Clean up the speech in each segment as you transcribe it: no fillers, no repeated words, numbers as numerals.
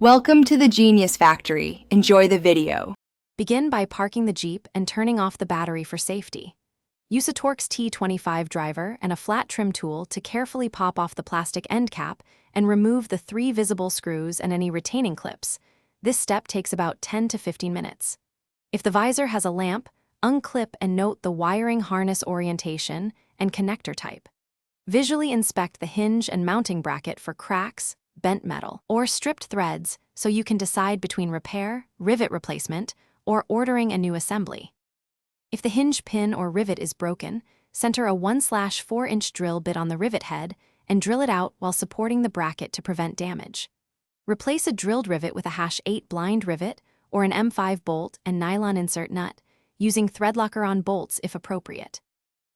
Welcome to the Genius Factory. Enjoy the video. Begin by parking the Jeep and turning off the battery for safety. Use a Torx T25 driver and a flat trim tool to carefully pop off the plastic end cap and remove the 3 visible screws and any retaining clips. This step takes about 10 to 15 minutes. If the visor has a lamp, unclip and note the wiring harness orientation and connector type. Visually inspect the hinge and mounting bracket for cracks, bent metal, or stripped threads so you can decide between repair, rivet replacement, or ordering a new assembly. If the hinge pin or rivet is broken, center a 1/4-inch drill bit on the rivet head and drill it out while supporting the bracket to prevent damage. Replace a drilled rivet with a #8 blind rivet or an M5 bolt and nylon insert nut, using thread locker-on bolts if appropriate.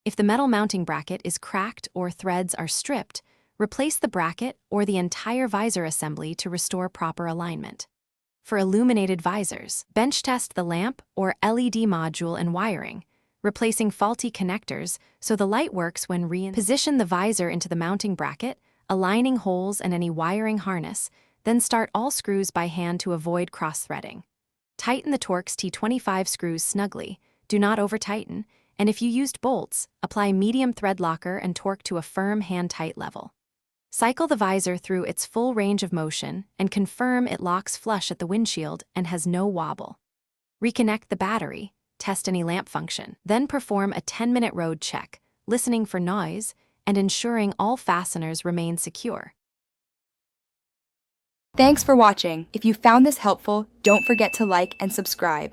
If the metal mounting bracket is cracked or threads are stripped, replace the bracket or the entire visor assembly to restore proper alignment. For illuminated visors, bench test the lamp or LED module and wiring, replacing faulty connectors so the light works when position the visor into the mounting bracket, aligning holes and any wiring harness, then start all screws by hand to avoid cross-threading. Tighten the Torx T25 screws snugly, do not over-tighten, and if you used bolts, apply medium thread locker and torque to a firm hand-tight level. Cycle the visor through its full range of motion and confirm it locks flush at the windshield and has no wobble. Reconnect the battery, test any lamp function, then perform a 10-minute road check, listening for noise and ensuring all fasteners remain secure. Thanks for watching. If you found this helpful, don't forget to like and subscribe.